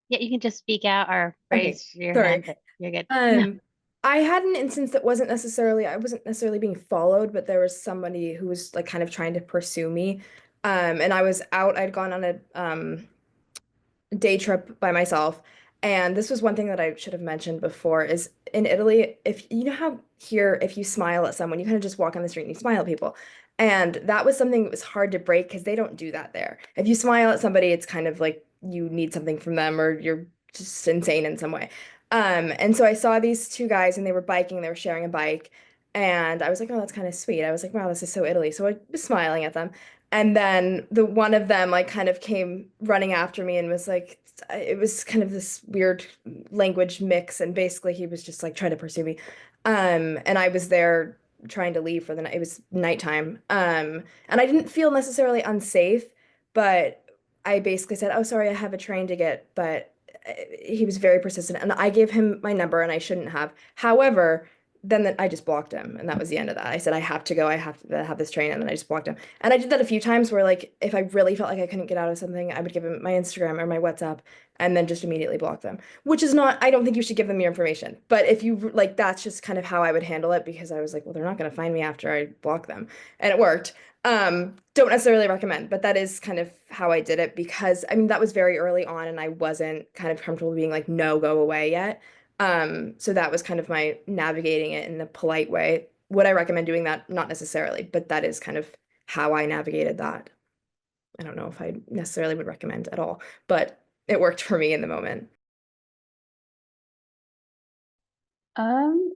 Yeah, you can just speak out or Okay, raise your sorry. hand, but you're good. Yeah. I had an instance that I wasn't necessarily being followed, but there was somebody who was like kind of trying to pursue me. And I was out, I'd gone on a day trip by myself. And this was one thing that I should have mentioned before is in Italy, if you know how here, if you smile at someone, you kind of just walk on the street and you smile at people. And that was something that was hard to break because they don't do that there. If you smile at somebody, it's kind of like you need something from them or you're just insane in some way. And so I saw these two guys and they were biking, they were sharing a bike. And I was like, oh, that's kind of sweet. I was like, wow, this is so Italy. So I was smiling at them. And then the one of them like kind of came running after me and was like, it was kind of this weird language mix, and basically he was just like trying to pursue me. And I was there trying to leave for the night. It was nighttime. And I didn't feel necessarily unsafe, but I basically said, "Oh, sorry, I have a train to get," but he was very persistent, and I gave him my number, and I shouldn't have. However, then I just blocked him, and that was the end of that. I said, I have to go, I have to have this train, and then I just blocked him. And I did that a few times where like if I really felt like I couldn't get out of something, I would give him my Instagram or my WhatsApp and then just immediately block them. Which is not, I don't think you should give them your information. But if you like, that's just kind of how I would handle it because I was like, well, they're not gonna find me after I block them. And it worked. Don't necessarily recommend, but that is kind of how I did it because I mean that was very early on and I wasn't kind of comfortable being like, no, go away yet. So that was kind of my navigating it in a polite way. Would I recommend doing that? Not necessarily, but that is kind of how I navigated that. I don't know if I necessarily would recommend at all, but it worked for me in the moment. Um,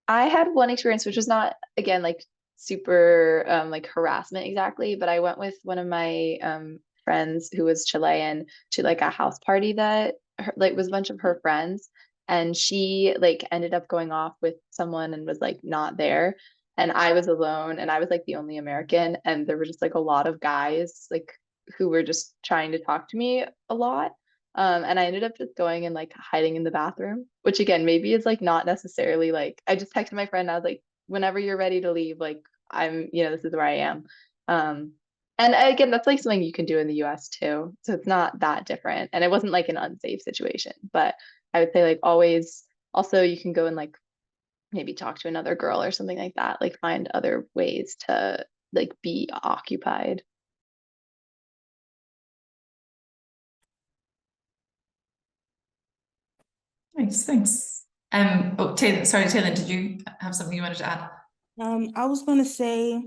I had one experience which was not again like super like harassment exactly, but I went with one of my friends who was Chilean to like a house party that like was a bunch of her friends, and she like ended up going off with someone and was like not there, and I was alone, and I was like the only American, and there were just like a lot of guys like who were just trying to talk to me a lot. And I ended up just going and like hiding in the bathroom, which again, maybe is like not necessarily like I just texted my friend. I was like, whenever you're ready to leave, like this is where I am. Um, and again, that's like something you can do in the US too. So it's not that different. And it wasn't like an unsafe situation, but I would say like always also you can go and like maybe talk to another girl or something like that, like find other ways to like be occupied. Nice, thanks. Taylor, sorry, Taylor, did you have something you wanted to add? I was going to say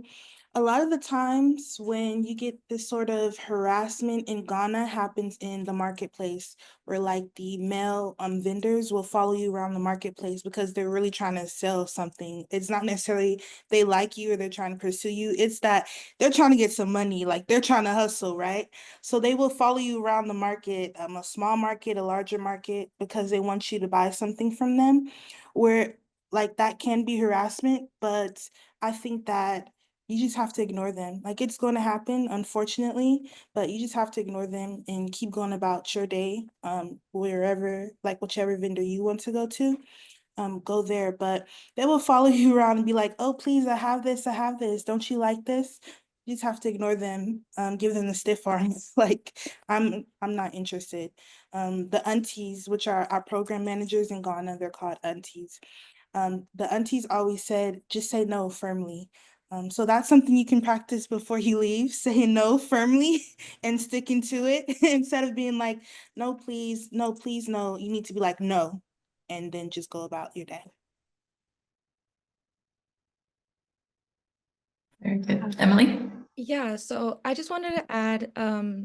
a lot of the times when you get this sort of harassment in Ghana happens in the marketplace where like the male vendors will follow you around the marketplace because they're really trying to sell something. It's not necessarily they like you or they're trying to pursue you. It's that they're trying to get some money, like they're trying to hustle, right? So they will follow you around the market, a small market, a larger market, because they want you to buy something from them. Where like that can be harassment, but I think that you just have to ignore them. Like it's going to happen, unfortunately, but you just have to ignore them and keep going about your day, wherever, like whichever vendor you want to go there. But they will follow you around and be like, oh, please, I have this, I have this. Don't you like this? You just have to ignore them, give them the stiff arms. Like I'm not interested. The aunties, which are our program managers in Ghana, they're called aunties. The aunties always said, just say no firmly. So that's something you can practice before you leave, saying no firmly and sticking to it instead of being like, no, please, no, please, no. You need to be like, no, and then just go about your day. Very good. Emily? Yeah, so I just wanted to add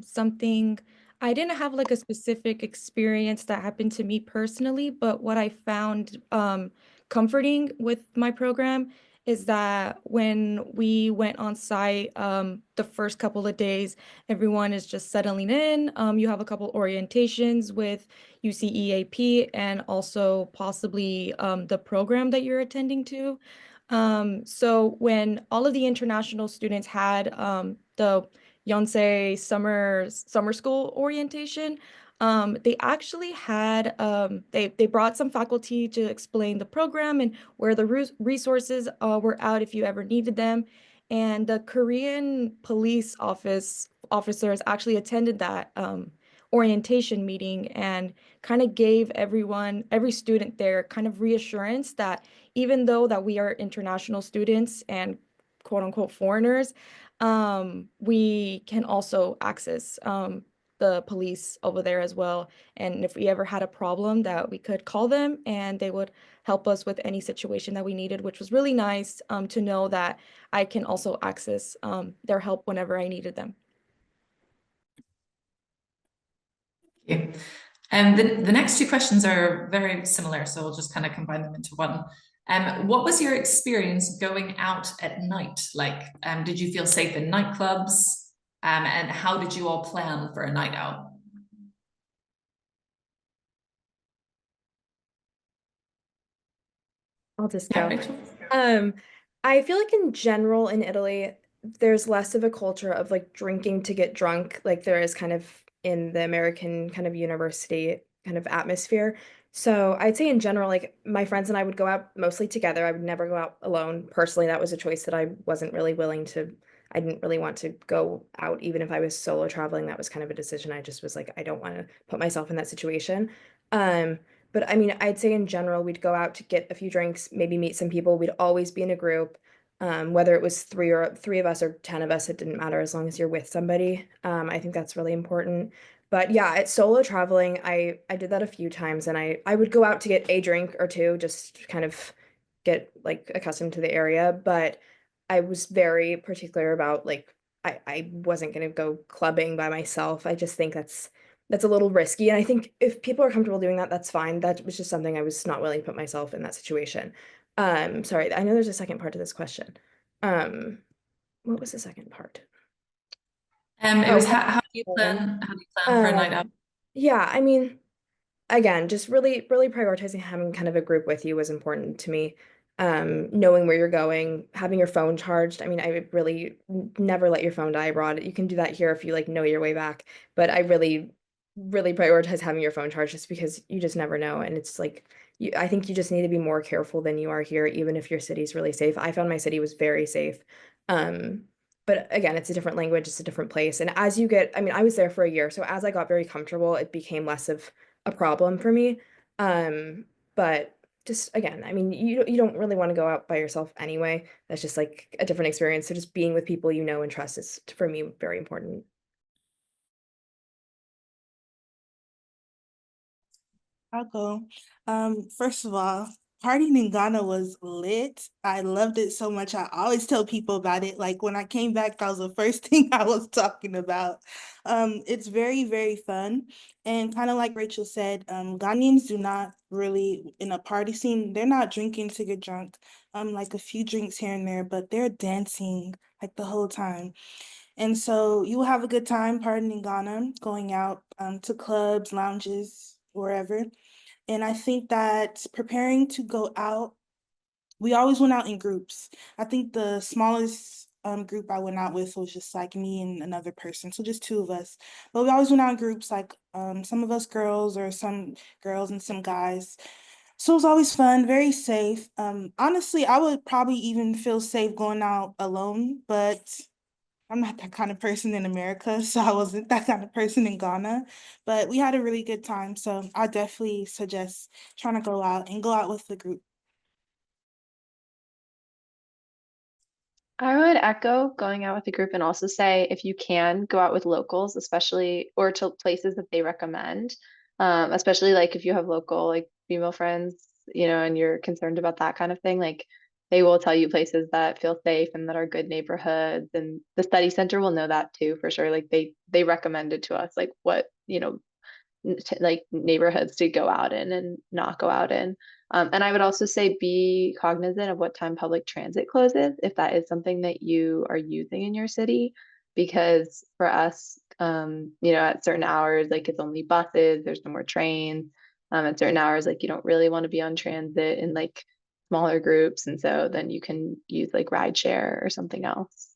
something. I didn't have like a specific experience that happened to me personally, but what I found comforting with my program is that when we went on site the first couple of days, everyone is just settling in. You have a couple orientations with UCEAP and also possibly the program that you're attending to. So when all of the international students had the Yonsei summer school orientation, they actually had they brought some faculty to explain the program and where the resources were out if you ever needed them. And the Korean police officers actually attended that orientation meeting and kind of gave every student there kind of reassurance that even though that we are international students and quote unquote foreigners, we can also access the police over there as well. And if we ever had a problem that we could call them and they would help us with any situation that we needed, which was really nice to know that I can also access their help whenever I needed them. Thank you. And the next two questions are very similar, so we'll just kind of combine them into one. What was your experience going out at night like? Did you feel safe in nightclubs? And how did you all plan for a night out? I'll just Yeah, go. Rachel? I feel like in general in Italy, there's less of a culture of like drinking to get drunk, like there is kind of in the American kind of university kind of atmosphere. So I'd say in general, like my friends and I would go out mostly together. I would never go out alone. Personally, that was a choice that I wasn't really willing to, I didn't really want to go out, even if I was solo traveling. That was kind of a decision. I just was like, I don't want to put myself in that situation. Um, but I mean, I'd say in general, we'd go out to get a few drinks, maybe meet some people. We'd always be in a group. Whether it was three of us or 10 of us, it didn't matter as long as you're with somebody. I think that's really important. But yeah, at solo traveling, I did that a few times and I would go out to get a drink or two just to kind of get like accustomed to the area, but I was very particular about like I wasn't going to go clubbing by myself. I just think that's a little risky, and I think if people are comfortable doing that, that's fine. That was just something I was not willing to put myself in that situation. Sorry, I know there's a second part to this question. What was the second part? It Oh, was how do you plan for a night out? yeah, I mean, again, just really prioritizing having kind of a group with you was important to me. Knowing where you're going, having your phone charged. I mean, I would really never let your phone die abroad. You can do that here if you like know your way back, but I really prioritize having your phone charged just because you just never know. And it's like I think you just need to be more careful than you are here, even if your city's really safe. I found my city was very safe. Um, but again, it's a different language, it's a different place. And as you get, I mean, I was there for a year, so as I got very comfortable, it became less of a problem for me. Um, but just again, I mean, you don't really want to go out by yourself anyway. That's just like a different experience. So just being with people you know and trust is for me very important. I'll go. First of all, partying in Ghana was lit. I loved it so much. I always tell people about it. Like when I came back, that was the first thing I was talking about. It's very, very fun. And kind of like Rachel said, Ghanaians do not really, in a party scene, they're not drinking to get drunk. Like a few drinks here and there, but they're dancing like the whole time. And so you will have a good time partying in Ghana, going out to clubs, lounges, wherever. And I think that preparing to go out, we always went out in groups. I think the smallest group I went out with was just like me and another person, so just two of us. But we always went out in groups, like some of us girls or some girls and some guys. So it was always fun, very safe. Honestly, I would probably even feel safe going out alone, but I'm not that kind of person in America, so I wasn't that kind of person in Ghana. But we had a really good time, so I definitely suggest trying to go out and go out with the group. I would echo going out with a group and also say if you can go out with locals, especially or to places that they recommend, especially like if you have local like female friends, and you're concerned about that kind of thing, like they will tell you places that feel safe and that are good neighborhoods, and the study center will know that too for sure. Like they recommended to us like what like neighborhoods to go out in and not go out in. And I would also say be cognizant of what time public transit closes if that is something that you are using in your city. Because for us, at certain hours, like it's only buses, there's no more trains. At certain hours, like you don't really want to be on transit in like smaller groups. And so then you can use like rideshare or something else.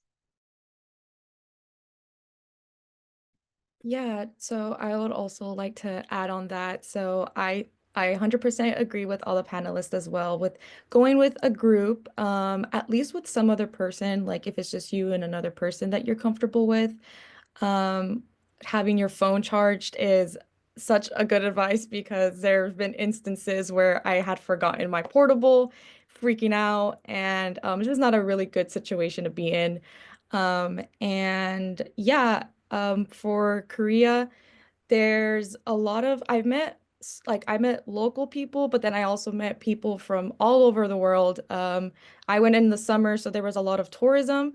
Yeah, so I would also like to add on that. So I 100% agree with all the panelists as well with going with a group, at least with some other person, like if it's just you and another person that you're comfortable with. Um, Having your phone charged is such a good advice because there have been instances where I had forgotten my portable, freaking out, and it's just not a really good situation to be in. And yeah, for Korea, there's a lot of I met local people, but then I also met people from all over the world. I went in the summer, so there was a lot of tourism,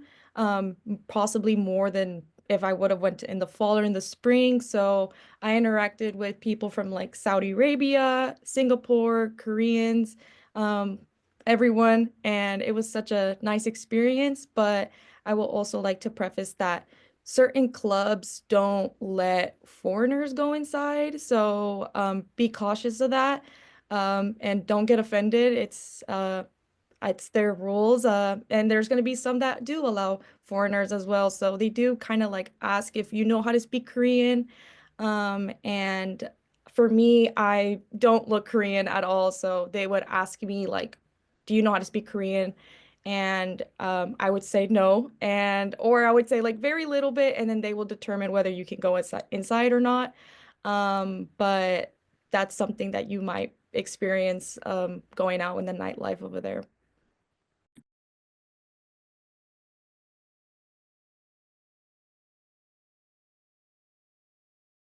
possibly more than if I would have went in the fall or in the spring. So I interacted with people from like Saudi Arabia, Singapore, Koreans, um, everyone, and it was such a nice experience. But I will also like to preface that certain clubs don't let foreigners go inside, so be cautious of that, and don't get offended. It's their rules, and there's going to be some that do allow foreigners as well. So they do kind of like ask if you know how to speak Korean, and for me, I don't look Korean at all. So they would ask me like, do you know how to speak Korean? And I would say no, or I would say like very little bit, and then they will determine whether you can go inside or not. But that's something that you might experience going out in the nightlife over there.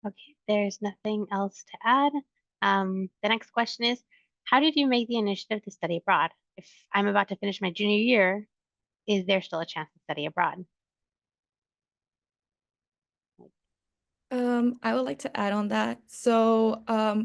Okay, there's nothing else to add. The next question is, how did you make the initiative to study abroad? If I'm about to finish my junior year, is there still a chance to study abroad? I would like to add on that. So,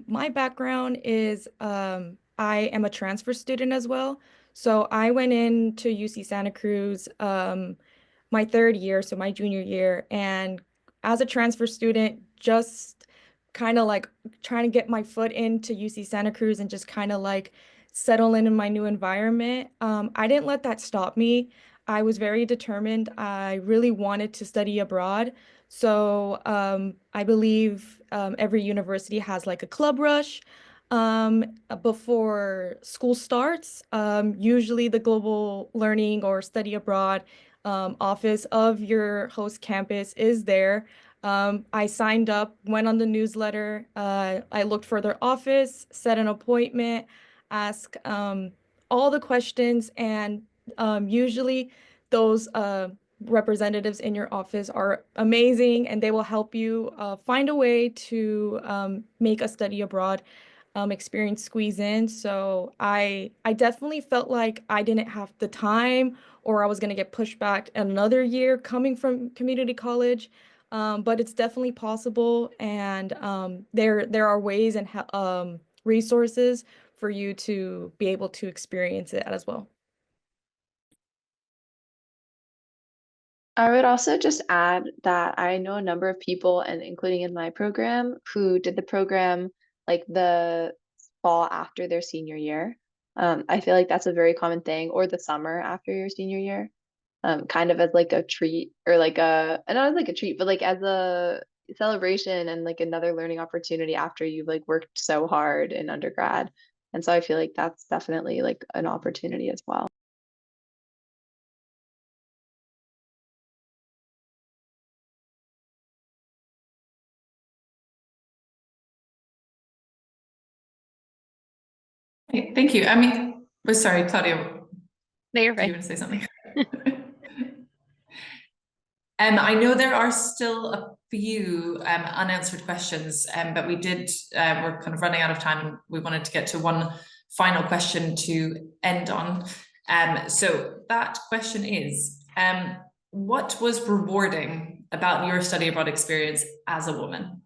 my background is I am a transfer student as well. So I went into UC Santa Cruz my third year, so my junior year, and as a transfer student, just kind of like trying to get my foot into UC Santa Cruz and just kind of like settle in my new environment. I didn't let that stop me. I was very determined. I really wanted to study abroad. So I believe every university has like a club rush before school starts. Usually the global learning or study abroad office of your host campus is there. I signed up, went on the newsletter. I looked for their office, set an appointment, ask all the questions, and usually those representatives in your office are amazing and they will help you find a way to make a study abroad experience squeeze in. So I definitely felt like I didn't have the time or I was going to get pushed back another year coming from community college. But it's definitely possible, and there are ways and resources for you to be able to experience it as well. I would also just add that I know a number of people, and including in my program, who did the program like the fall after their senior year. I feel like that's a very common thing, or the summer after your senior year, kind of as like a treat, or like and not as like a treat, but like as a celebration and like another learning opportunity after you've like worked so hard in undergrad. And so I feel like that's definitely like an opportunity as well. Okay, thank you. I mean, sorry, Claudia, No, you're did you fine. want to say something? I know there are still a few unanswered questions, but we're kind of running out of time. We wanted to get to one final question to end on. So that question is, what was rewarding about your study abroad experience as a woman?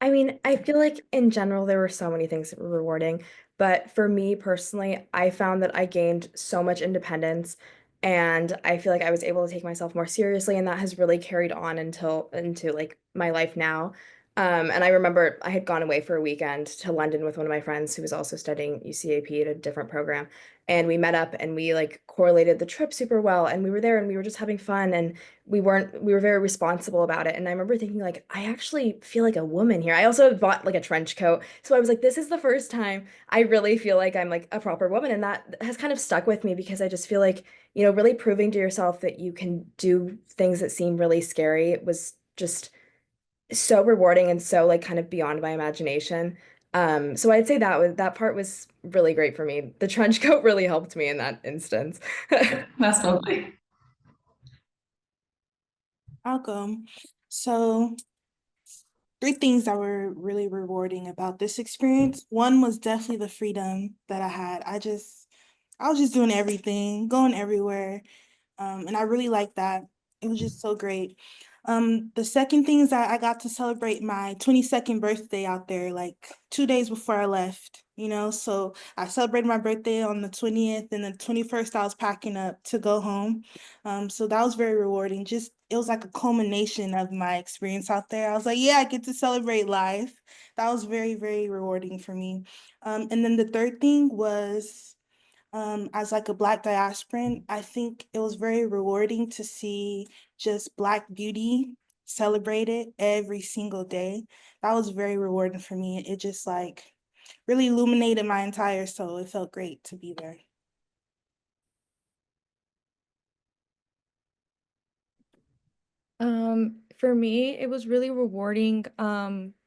I mean, I feel like in general, there were so many things that were rewarding. But for me personally, I found that I gained so much independence and I feel like I was able to take myself more seriously. And that has really carried on into like my life now. And I remember I had gone away for a weekend to London with one of my friends who was also studying UCAP at a different program. And we met up and we like correlated the trip super well. And we were there and we were just having fun. And we were very responsible about it. And I remember thinking like, I actually feel like a woman here. I also bought like a trench coat. So I was like, this is the first time I really feel like I'm like a proper woman. And that has kind of stuck with me because I just feel like, really proving to yourself that you can do things that seem really scary was just so rewarding and so like kind of beyond my imagination. So I'd say that part was really great for me. The trench coat really helped me in that instance. That's lovely. I'll go. So, three things that were really rewarding about this experience. One was definitely the freedom that I had. I was just doing everything, going everywhere. And I really liked that. It was just so great. The second thing is that I got to celebrate my 22nd birthday out there, like 2 days before I left, So I celebrated my birthday on the 20th, and the 21st I was packing up to go home. So that was very rewarding. It was like a culmination of my experience out there. I was like, yeah, I get to celebrate life. That was very, very rewarding for me. And then the third thing was as like a Black diasporan, I think it was very rewarding to see just Black beauty celebrated every single day. That was very rewarding for me. It just like really illuminated my entire soul. It felt great to be there. For me, it was really rewarding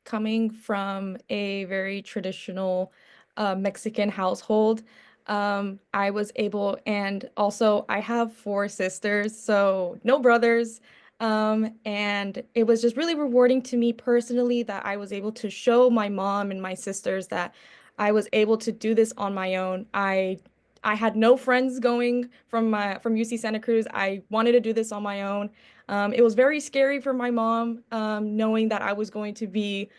coming from a very traditional Mexican household. I was able, and also I have four sisters, so no brothers. And it was just really rewarding to me personally that I was able to show my mom and my sisters that I was able to do this on my own. I had no friends going from UC Santa Cruz. I wanted to do this on my own. It was very scary for my mom, knowing that I was going to be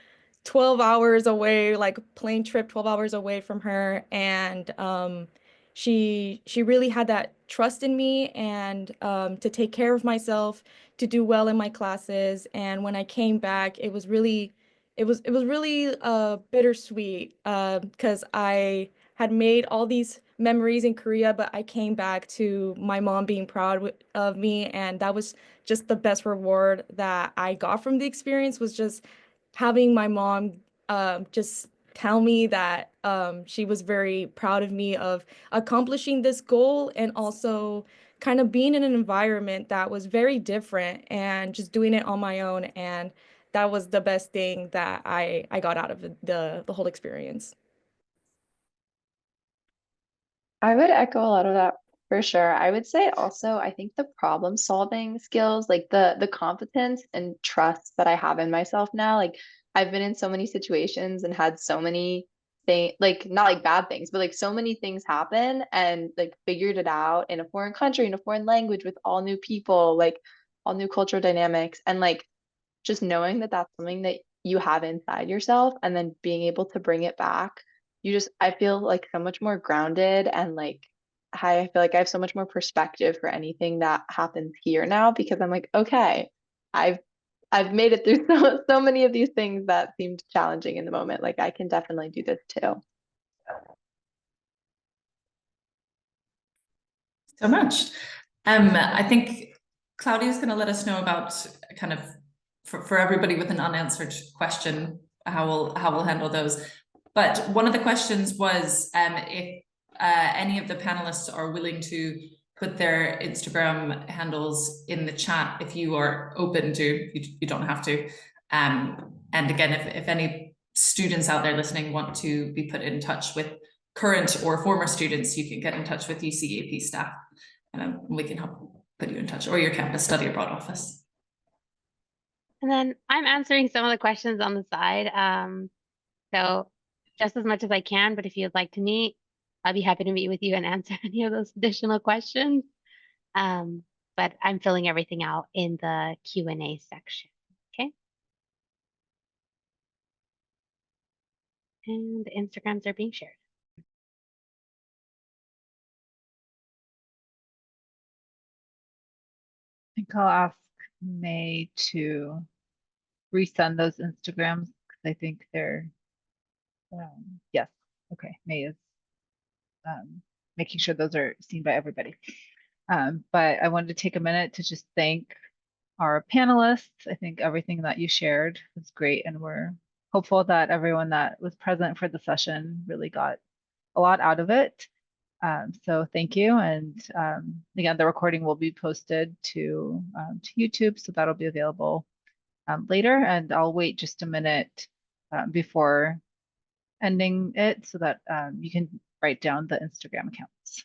12 hours away, like plane trip 12 hours away from her. And she really had that trust in me and to take care of myself, to do well in my classes. And when I came back, it was really bittersweet because I had made all these memories in Korea, but I came back to my mom being proud of me, and that was just the best reward that I got from the experience was just having my mom just tell me that she was very proud of me of accomplishing this goal and also kind of being in an environment that was very different and just doing it on my own. And that was the best thing that I got out of the whole experience. I would echo a lot of that for sure. I would say also, I think the problem solving skills, like the competence and trust that I have in myself now, like I've been in so many situations and had so many things, like not like bad things, but like so many things happen and like figured it out in a foreign country, in a foreign language with all new people, like all new cultural dynamics. And like just knowing that that's something that you have inside yourself and then being able to bring it back, I feel like so much more grounded and like I feel like I have so much more perspective for anything that happens here now because I'm like, okay, I've I've made it through so many of these things that seemed challenging in the moment. Like I can definitely do this too. So much. I think Claudia's going to let us know about kind of for everybody with an unanswered question, how we'll handle those. But one of the questions was if any of the panelists are willing to put their Instagram handles in the chat if you are open to, you don't have to. And again, if any students out there listening want to be put in touch with current or former students, you can get in touch with UCEAP staff and we can help put you in touch, or your campus study abroad office. And then I'm answering some of the questions on the side. So just as much as I can, but if you'd like to meet, I'll be happy to meet with you and answer any of those additional questions. But I'm filling everything out in the Q&A section. Okay. And the Instagrams are being shared. I think I'll ask May to resend those Instagrams because I think they're, yes, okay, May is making sure those are seen by everybody. But I wanted to take a minute to just thank our panelists. I think everything that you shared was great, and we're hopeful that everyone that was present for the session really got a lot out of it. So thank you. And again, the recording will be posted to YouTube, so that'll be available later. And I'll wait just a minute before ending it so that you can write down the Instagram accounts.